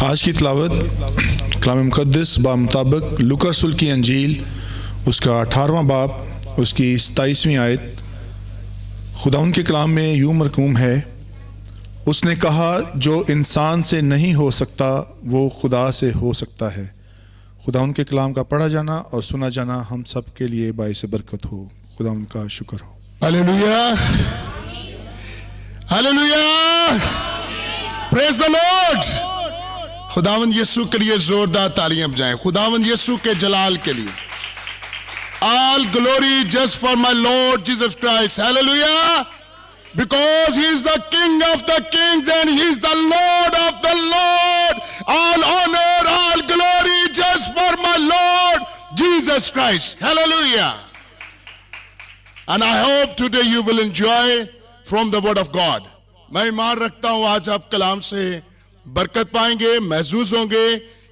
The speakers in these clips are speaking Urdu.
آج کی تلاوت کلام مقدس بمطابق لوکا رسول کی انجیل اس کا 18واں باب اس کی 27ویں آیت خداوند کے کلام میں یوں مرقوم ہے، اس نے کہا جو انسان سے نہیں ہو سکتا وہ خدا سے ہو سکتا ہے۔ خداوند کے کلام کا پڑھا جانا اور سنا جانا ہم سب کے لیے باعث برکت ہو۔ خداوند کا شکر ہو۔ ہلیلویا، ہلیلویا، پریز دی لارڈ۔ خداوند یسوع کے لیے زوردار تالیاں بجائیں، خداوند یسوع کے جلال کے لیے۔ All glory just for my Lord Jesus Christ. Hallelujah. Because he is the King of the kings and he is the Lord of the Lord. All honor, all glory just for my Lord Jesus Christ. Hallelujah. And I hope today you will enjoy from the word of God. میں ایمان رکھتا ہوں آج آپ کلام سے برکت پائیں گے، محظوظ ہوں گے،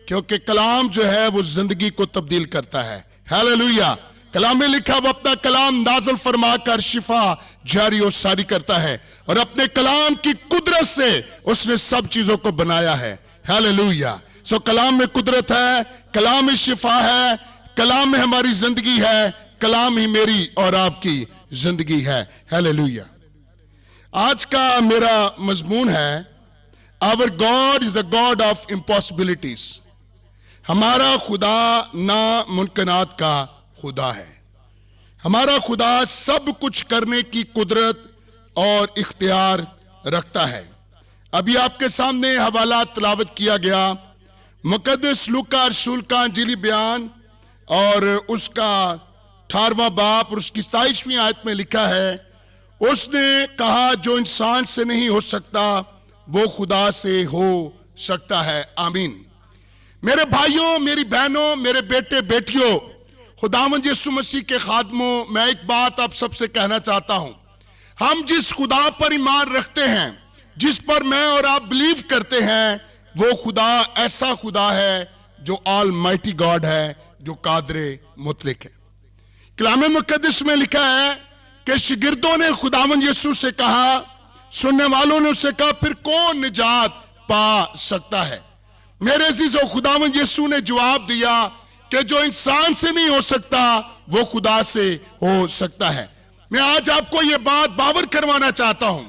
کیونکہ کلام جو ہے وہ زندگی کو تبدیل کرتا ہے۔ ہیلیلویا۔ کلام میں لکھا وہ اپنا کلام نازل فرما کر شفا جاری اور ساری کرتا ہے، اور اپنے کلام کی قدرت سے اس نے سب چیزوں کو بنایا ہے۔ ہیلیلویا۔ سو کلام میں قدرت ہے، کلام میں شفا ہے، کلام میں ہماری زندگی ہے، کلام ہی میری اور آپ کی زندگی ہے۔ ہیلیلویا۔ آج کا میرا مضمون ہے Our God is the God of impossibilities. ہمارا خدا ناممکنات کا خدا ہے۔ ہمارا خدا سب کچھ کرنے کی قدرت اور اختیار رکھتا ہے۔ ابھی آپ کے سامنے حوالہ تلاوت کیا گیا، مقدس لوکا رسول کا انجیلی بیان اور اس کا 18واں باب اور اس کی 27ویں آیت میں لکھا ہے، اس نے کہا جو انسان سے نہیں ہو سکتا وہ خدا سے ہو سکتا ہے۔ آمین۔ میرے بھائیوں، میری بہنوں، میرے بیٹے بیٹیوں، خداوند یسوع مسیح کے خادموں، میں ایک بات آپ سب سے کہنا چاہتا ہوں۔ ہم جس خدا پر ایمان رکھتے ہیں، جس پر میں اور آپ بلیو کرتے ہیں، وہ خدا ایسا خدا ہے جو آل مائٹی گاڈ ہے، جو قادر مطلق ہے۔ کلام مقدس میں لکھا ہے کہ شاگردوں نے خداوند یسوع سے کہا، سننے والوں نے اسے کہا پھر کون نجات پا سکتا ہے؟ میرے عزیزو، خداوند یسوع نے جواب دیا کہ جو انسان سے نہیں ہو سکتا وہ خدا سے ہو سکتا ہے۔ میں آج آپ کو یہ بات باور کروانا چاہتا ہوں،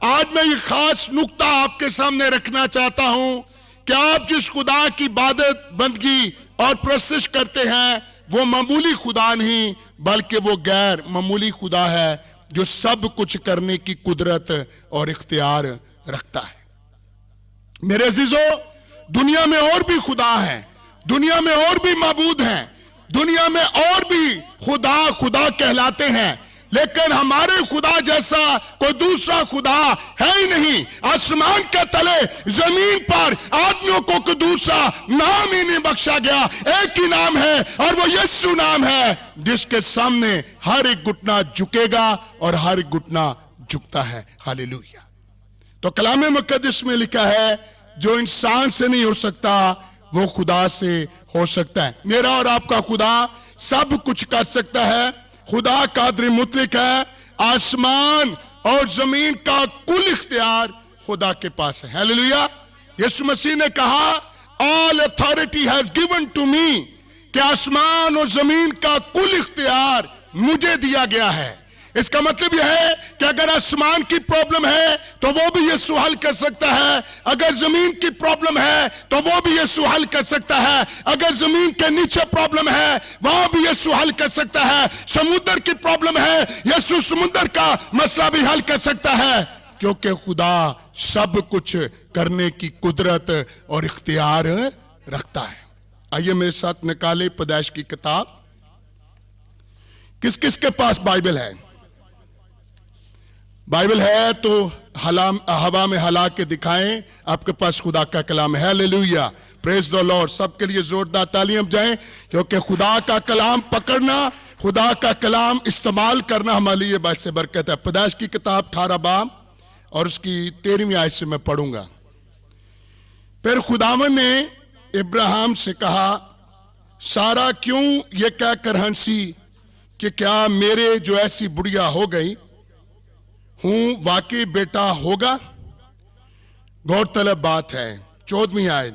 آج میں یہ خاص نقطہ آپ کے سامنے رکھنا چاہتا ہوں کہ آپ جس خدا کی عبادت بندگی اور پرستش کرتے ہیں وہ معمولی خدا نہیں بلکہ وہ غیر معمولی خدا ہے جو سب کچھ کرنے کی قدرت اور اختیار رکھتا ہے۔ میرے عزیزو، دنیا میں اور بھی خدا ہیں، دنیا میں اور بھی معبود ہیں، دنیا میں اور بھی خدا کہلاتے ہیں، لیکن ہمارے خدا جیسا کوئی دوسرا خدا ہے ہی نہیں۔ آسمان کے تلے زمین پر آدمیوں کو کوئی دوسرا نام ہی نہیں بخشا گیا، ایک ہی نام ہے اور وہ یسوع نام ہے، جس کے سامنے ہر ایک گھٹنا جھکے گا اور ہر ایک گھٹنا جھکتا ہے۔ ہلیلویا۔ تو کلام مقدس میں لکھا ہے جو انسان سے نہیں ہو سکتا وہ خدا سے ہو سکتا ہے۔ میرا اور آپ کا خدا سب کچھ کر سکتا ہے۔ خدا قادر مطلق ہے۔ آسمان اور زمین کا کل اختیار خدا کے پاس ہے۔ ہیلیلویا۔ یسوع مسیح نے کہا all authority has given to me، کہ آسمان اور زمین کا کل اختیار مجھے دیا گیا ہے۔ اس کا مطلب یہ ہے کہ اگر آسمان کی پرابلم ہے تو وہ بھی یسوع حل کر سکتا ہے، اگر زمین کی پرابلم ہے تو وہ بھی یسوع حل کر سکتا ہے، اگر زمین کے نیچے پرابلم ہے وہاں بھی یسوع حل کر سکتا ہے، سمندر کی پرابلم ہے یسوع سمندر کا مسئلہ بھی حل کر سکتا ہے، کیونکہ خدا سب کچھ کرنے کی قدرت اور اختیار رکھتا ہے۔ آئیے میرے ساتھ نکالے پیدائش کی کتاب۔ کس کس کے پاس بائبل ہے؟ بائبل ہے تو ہوا میں ہلا کے دکھائیں، آپ کے پاس خدا کا کلام ہے۔ ہیلیلویا، پریز دی لارڈ۔ سب کے لیے زوردار تالیاں بجائیں، کیونکہ خدا کا کلام پکڑنا، خدا کا کلام استعمال کرنا ہمارے لیے باعث برکت ہے۔ پیدائش کی کتاب 18 باب اور اس کی 13ویں آیت سے میں پڑھوں گا۔ پھر خداوند نے ابراہیم سے کہا، سارا کیوں یہ کہہ کر ہنسی کہ کیا میرے جو ایسی بڑھیا ہو گئی ہوں واقعی بیٹا ہوگا؟ غور طلب بات ہے۔ 14ویں آیت،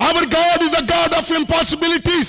Our God is a God of impossibilities.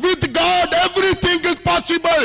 With God everything is possible.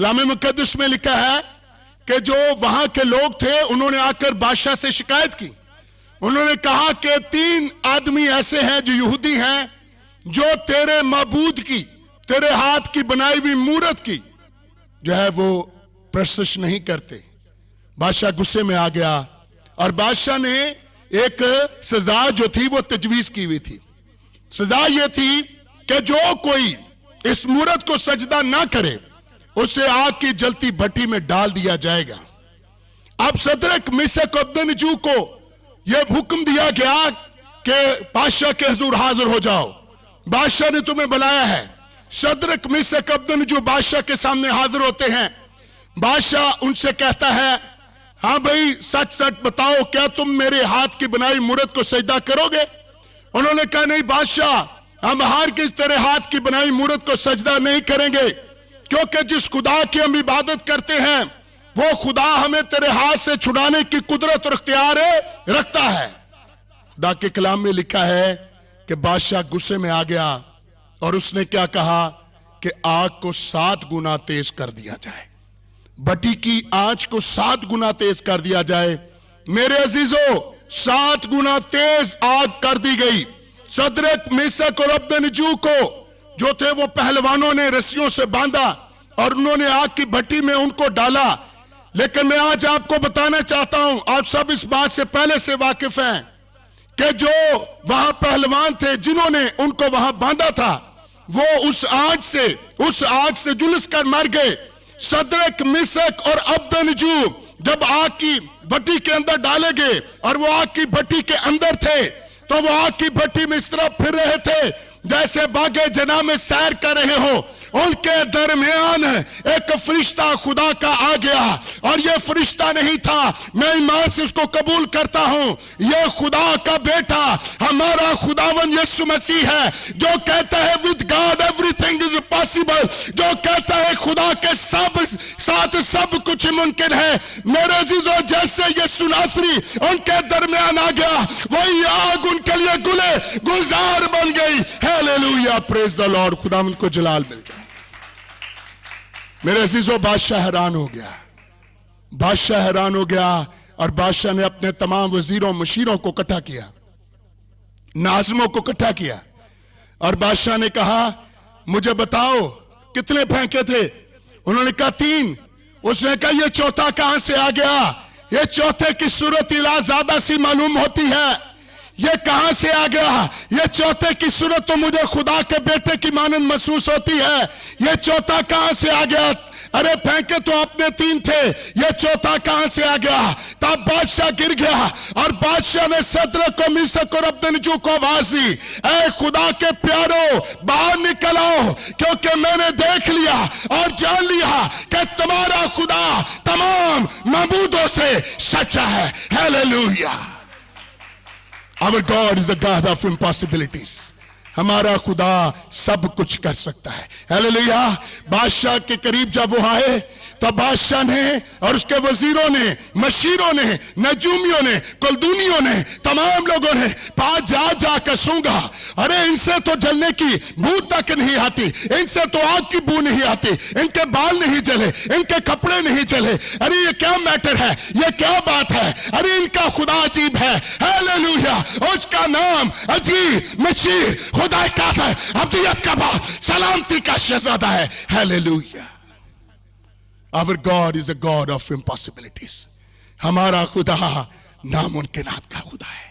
کلام مقدس میں لکھا ہے کہ جو وہاں کے لوگ تھے انہوں نے آ کر بادشاہ سے شکایت کی. انہوں نے کہا کہ 3 آدمی ایسے ہیں جو یہودی ہیں جو تیرے معبود کی, تیرے ہاتھ کی بنائی ہوئی مورت کی جو ہے وہ پرستش نہیں کرتے. بادشاہ غصے میں آ گیا اور بادشاہ نے ایک سزا جو تھی وہ تجویز کی ہوئی تھی. سزا یہ تھی کہ جو کوئی اس مورت کو سجدہ نہ کرے اسے آگ کی جلتی بھٹی میں ڈال دیا جائے گا. اب صدرک میشک و ابدنجو کو یہ حکم دیا گیا کہ بادشاہ کے حضور حاضر ہو جاؤ, بادشاہ نے تمہیں بلایا ہے. صدرک میشک ابدنجو بادشاہ کے سامنے حاضر ہوتے ہیں. بادشاہ ان سے کہتا ہے ہاں بھئی سچ سچ بتاؤ, کیا تم میرے ہاتھ کی بنائی مورت کو سجدہ کرو گے؟ انہوں نے کہا نہیں بادشاہ, ہم ہرگز تیرے ہاتھ کی بنائی مورت کو سجدہ نہیں کریں گے, کیونکہ جس خدا کی ہم عبادت کرتے ہیں وہ خدا ہمیں تیرے ہاتھ سے چھڑانے کی قدرت اور اختیار رکھتا ہے. خدا کے کلام میں لکھا ہے کہ بادشاہ غصے میں آ گیا اور اس نے کیا کہا کہ آگ کو 7 گنا تیز کر دیا جائے, بٹی کی آنچ کو 7 گنا تیز کر دیا جائے. میرے عزیزو 7 گنا تیز آگ کر دی گئی. صدرک میشک اور ابدنجو کو جو تھے وہ پہلوانوں نے رسیوں سے باندھا اور انہوں نے آگ کی بھٹی میں ان کو ڈالا. لیکن میں آج آپ کو بتانا چاہتا ہوں, آپ سب اس بات سے پہلے سے واقف ہیں کہ جو وہاں پہلوان تھے جنہوں نے ان کو وہاں باندھا تھا وہ اس آگ سے جلس کر مر گئے. صدرک میشک اور ابدنجو جب آگ کی بھٹی کے اندر ڈالے گئے اور وہ آگ کی بھٹی کے اندر تھے تو وہ آگ کی بھٹی میں اس طرح پھر رہے تھے جیسے باغ جناح میں سیر کر رہے ہو. ان کے درمیان ایک فرشتہ خدا کا آ گیا اور یہ فرشتہ نہیں تھا, میں ایمان سے اس کو قبول کرتا ہوں, یہ خدا کا بیٹا ہمارا خداوند یسوع مسیح ہے جو کہتا ہے with God everything is possible, جو کہتا ہے خدا کے ساتھ سب کچھ ممکن ہے. میرے عزیزو جیسے یسوع ناصری ان کے درمیان آ گیا وہی آگ ان کے لیے گلزار بن گئی. ہیلیلویا, پریز دی لارڈ, خداوند کو جلال مل جائے. میرے عزیزو بادشاہ حیران ہو گیا, بادشاہ حیران ہو گیا اور بادشاہ نے اپنے تمام وزیروں مشیروں کو اکٹھا کیا, ناظموں کو اکٹھا کیا اور بادشاہ نے کہا مجھے بتاؤ کتنے پھینکے تھے؟ انہوں نے کہا 3. اس نے کہا یہ چوتھا کہاں سے آ گیا؟ یہ چوتھے کی صورت زیادہ سی معلوم ہوتی ہے, یہ کہاں سے آ گیا؟ یہ چوتھے کی صورت تو مجھے خدا کے بیٹے کی مانند محسوس ہوتی ہے, یہ چوتھا کہاں سے آ گیا؟ ارے پھینکے تو اپنے 3 تھے, یہ چوتھا کہاں سے آ گیا؟ تب بادشاہ گر گیا اور بادشاہ نے صدرک و میشک اور ابدنجو کو آواز دی, اے خدا کے پیارو باہر نکل آؤ, کیونکہ میں نے دیکھ لیا اور جان لیا کہ تمہارا خدا تمام معبودوں سے سچا ہے. Hallelujah. Our God is a God of impossibilities. ہمارا خدا سب کچھ کر سکتا ہے. ہیلیلویا. بادشاہ کے قریب جب وہ آئے تو بادشاہ نے اور اس کے وزیروں نے, مشیروں نے, نجومیوں نے, کلدونیوں نے, تمام لوگوں نے پاس جا کر سونگا. ارے ان سے تو جلنے کی بو تک نہیں آتی, ان سے تو آگ کی بو نہیں آتی, ان کے بال نہیں جلے, ان کے کپڑے نہیں جلے. ارے یہ کیا میٹر ہے, یہ کیا بات ہے؟ ارے ان کا خدا عجیب ہے. ہیلیلویا. اس کا نام عجیب, مشیر, خدا کا ہے, ابدیت کا باپ, سلامتی کا شہزادہ ہے. Hallelujah. Our God is a God of impossibilities. ہمارا خدا ناممکنات کا خدا ہے.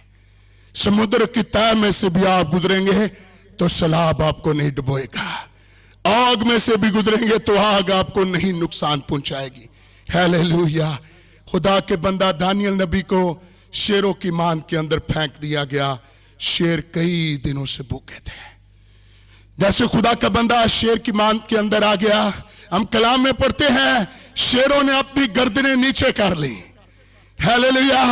سمندر کی تہ میں سے بھی آپ گزریں گے تو سیلاب آپ کو نہیں ڈبوئے گا, آگ میں سے بھی گزریں گے تو آگ آپ کو نہیں نقصان پہنچائے گی. ہیلیلویا. خدا کے بندہ دانیل نبی کو شیروں کی مان کے اندر پھینک دیا گیا. شیر کئی دنوں سے بھوکے تھے. جیسے خدا کا بندہ شیر کی مان کے اندر آ گیا, ہم کلام میں پڑھتے ہیں شیروں نے اپنی گردنیں نیچے کر لی. ہیلیلویا.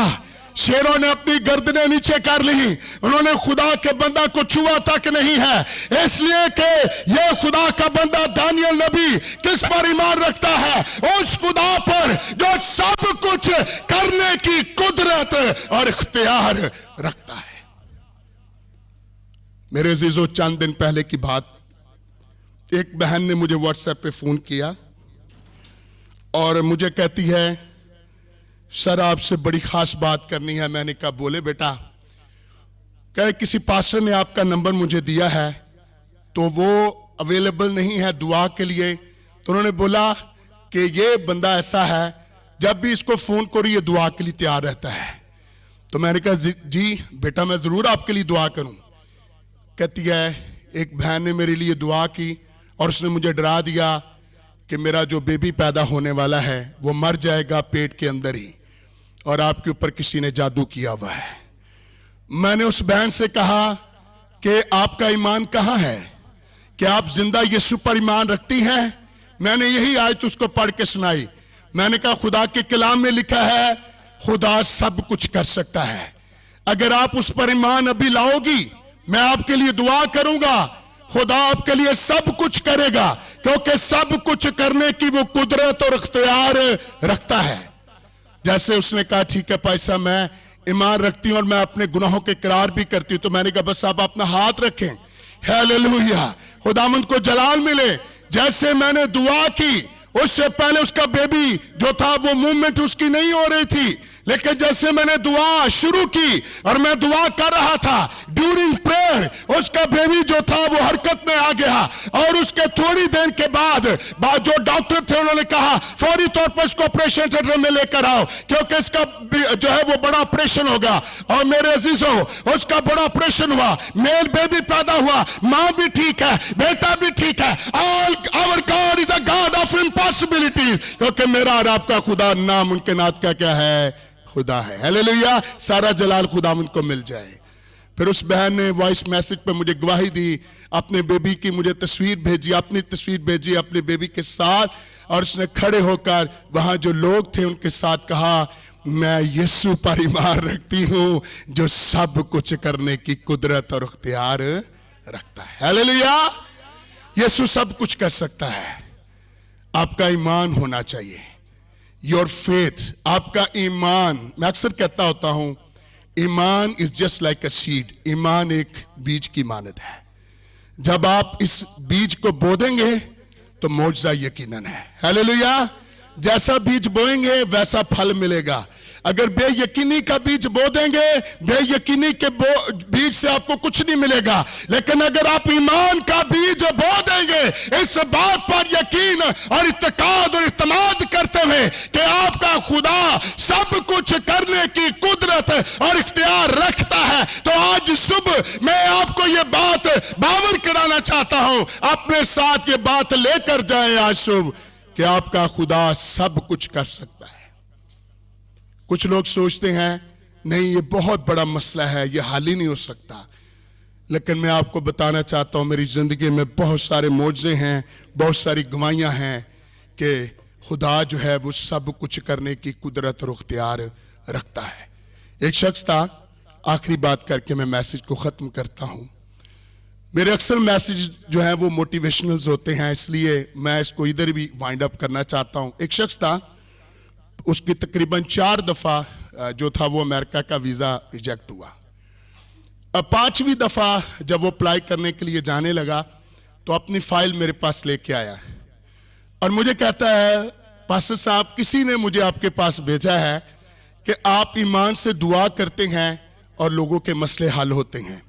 شیروں نے اپنی گردنیں نیچے کر لی, انہوں نے خدا کے بندہ کو چھوا تک نہیں ہے, اس لیے کہ یہ خدا کا بندہ دانیل نبی کس پر ایمان رکھتا ہے؟ اس خدا پر جو سب کچھ کرنے کی قدرت اور اختیار رکھتا ہے. میرے عزیزو چند دن پہلے کی بات, ایک بہن نے مجھے واٹس ایپ پہ فون کیا اور مجھے کہتی ہے سر آپ سے بڑی خاص بات کرنی ہے. میں نے کہا بولے بیٹا. کہ کسی پاسٹر نے آپ کا نمبر مجھے دیا ہے تو وہ اویلیبل نہیں ہے دعا کے لیے. تو انہوں نے بولا کہ یہ بندہ ایسا ہے جب بھی اس کو فون کرو یہ دعا کے لیے تیار رہتا ہے. تو میں نے کہا جی بیٹا میں ضرور آپ کے لیے دعا کروں. کہتی ہے ایک بہن نے میرے لیے دعا کی اور اس نے مجھے ڈرا دیا کہ میرا جو بیبی پیدا ہونے والا ہے وہ مر جائے گا پیٹ کے اندر ہی اور آپ کے اوپر کسی نے جادو کیا ہوا ہے. میں نے اس بہن سے کہا کہ آپ کا ایمان کہاں ہے, کہ آپ زندہ یسوع پر ایمان رکھتی ہیں؟ میں نے یہی آیت اس کو پڑھ کے سنائی. میں نے کہا خدا کے کلام میں لکھا ہے خدا سب کچھ کر سکتا ہے. اگر آپ اس پر ایمان ابھی لاؤ گی میں آپ کے لیے دعا کروں گا, خدا آپ کے لیے سب کچھ کرے گا, کیونکہ سب کچھ کرنے کی وہ قدرت اور اختیار رکھتا ہے. جیسے اس نے کہا ٹھیک ہے بھائی صاحب میں ایمان رکھتی ہوں اور میں اپنے گناہوں کے اقرار بھی کرتی ہوں. تو میں نے کہا بس آپ اپنا ہاتھ رکھیں. ہیلیلویا, خداوند کو جلال ملے. جیسے میں نے دعا کی اس سے پہلے اس کا بیبی جو تھا وہ موومنٹ اس کی نہیں ہو رہی تھی, لیکن جیسے میں نے دعا شروع کی اور میں دعا کر رہا تھا ڈیورنگ پریئر اس کا بیبی جو تھا وہ حرکت میں آ گیا. اور اس کے تھوڑی دیر کے بعد جو ڈاکٹر تھے انہوں نے کہا فوری طور پر اس کو آپریشن تھیٹر میں لے کر آؤ کیونکہ اس کا جو ہے وہ بڑا آپریشن ہوگا. اور میرے عزیزوں اس کا بڑا آپریشن ہوا, میل بیبی پیدا ہوا, ماں بھی ٹھیک ہے, بیٹا بھی ٹھیک ہے. Our God is a God of impossibilities, کیونکہ میرا اور آپ کا خدا ناممکنات کا کیا ہے, خدا ہے. ہیلیلویا, سارا جلال خداوند کو مل جائے. پھر اس بہن نے وائس میسج پہ مجھے گواہی دی, اپنے بیبی کی مجھے تصویر بھیجی, اپنی تصویر بھیجی اپنے بیبی کے ساتھ, اور اس نے کھڑے ہو کر وہاں جو لوگ تھے ان کے ساتھ کہا میں یسوع پر ایمان رکھتی ہوں جو سب کچھ کرنے کی قدرت اور اختیار رکھتا ہے. ہیلیلویا, یسوع سب کچھ کر سکتا ہے. آپ کا ایمان ہونا چاہیے. یور فیتھ, آپ کا ایمان. میں اکثر کہتا ہوتا ہوں ایمان is just like a seed, ایمان ایک بیج کی مانند ہے. جب آپ اس بیج کو بو دیں گے تو معجزہ یقیناً ہے. ہیلیلویا, جیسا بیج بوئیں گے ویسا پھل ملے گا. اگر بے یقینی کا بیج بو دیں گے بے یقینی کے بیج سے آپ کو کچھ نہیں ملے گا. لیکن اگر آپ ایمان کا بیج بو دیں گے اس بات پر یقین اور اعتقاد اور اعتماد کرتے ہوئے کہ آپ کا خدا سب کچھ کرنے کی قدرت اور اختیار رکھتا ہے, تو آج صبح میں آپ کو یہ بات باور کرانا چاہتا ہوں. اپنے ساتھ یہ بات لے کر جائیں آج صبح کہ آپ کا خدا سب کچھ کر سکتا ہے. کچھ لوگ سوچتے ہیں نہیں یہ بہت بڑا مسئلہ ہے, یہ حل ہی نہیں ہو سکتا. لیکن میں آپ کو بتانا چاہتا ہوں میری زندگی میں بہت سارے معجزے ہیں, بہت ساری گواہیاں ہیں کہ خدا جو ہے وہ سب کچھ کرنے کی قدرت اور اختیار رکھتا ہے. ایک شخص تھا, آخری بات کر کے میں میسج کو ختم کرتا ہوں. میرے اکثر میسج جو ہیں وہ موٹیویشنلز ہوتے ہیں, اس لیے میں اس کو ادھر بھی وائنڈ اپ کرنا چاہتا ہوں. ایک شخص تھا, اس کی تقریباً 4 دفعہ جو تھا وہ امریکہ کا ویزا ریجیکٹ ہوا. اب 5ویں دفعہ جب وہ اپلائی کرنے کے لیے جانے لگا تو اپنی فائل میرے پاس لے کے آیا اور مجھے کہتا ہے پاسٹر صاحب کسی نے مجھے آپ کے پاس بھیجا ہے کہ آپ ایمان سے دعا کرتے ہیں اور لوگوں کے مسئلے حل ہوتے ہیں.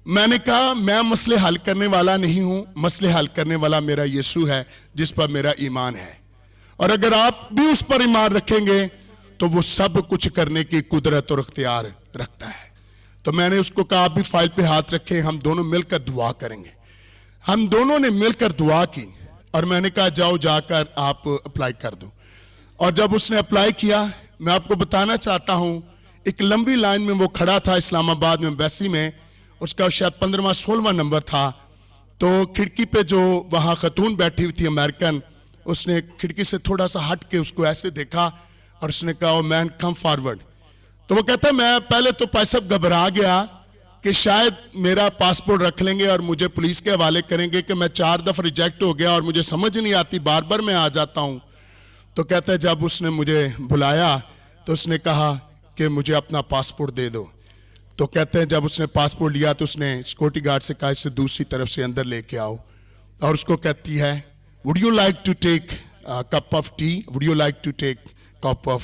میں نے کہا میں مسئلے حل کرنے والا نہیں ہوں, مسئلے حل کرنے والا میرا یسوع ہے جس پر میرا ایمان ہے, اور اگر آپ بھی اس پر ایمان رکھیں گے تو وہ سب کچھ کرنے کی قدرت اور اختیار رکھتا ہے. تو میں نے اس کو کہا آپ بھی فائل پہ ہاتھ رکھیں, ہم دونوں مل کر دعا کریں گے. ہم دونوں نے مل کر دعا کی اور میں نے کہا جاؤ جا کر آپ اپلائی کر دو. اور جب اس نے اپلائی کیا, میں آپ کو بتانا چاہتا ہوں ایک لمبی لائن میں وہ کھڑا تھا اسلام آباد میں ایمبیسی میں, اس کا شاید 15واں 16واں نمبر تھا. تو کھڑکی پہ جو وہاں خاتون بیٹھی ہوئی تھی امریکن, اس نے کھڑکی سے تھوڑا سا ہٹ کے اس کو ایسے دیکھا اور اس نے کہا او مین کم فارورڈ. تو وہ کہتا ہے میں پہلے تو صاحب گھبرا گیا کہ شاید میرا پاسپورٹ رکھ لیں گے اور مجھے پولیس کے حوالے کریں گے کہ میں 4 دفعہ ریجیکٹ ہو گیا اور مجھے سمجھ نہیں آتی, بار بار میں آ جاتا ہوں. تو کہتا ہے جب اس نے مجھے بلایا تو اس نے کہا کہ مجھے اپنا پاسپورٹ دے دو. تو کہتے ہیں جب اس نے پاسپورٹ لیا تو اس نے سیکورٹی گارڈ سے کہا اسے دوسری طرف سے اندر لے کے آؤ, اور اس کو کہتی ہے would you like to take cup of tea? Would you like to take cup of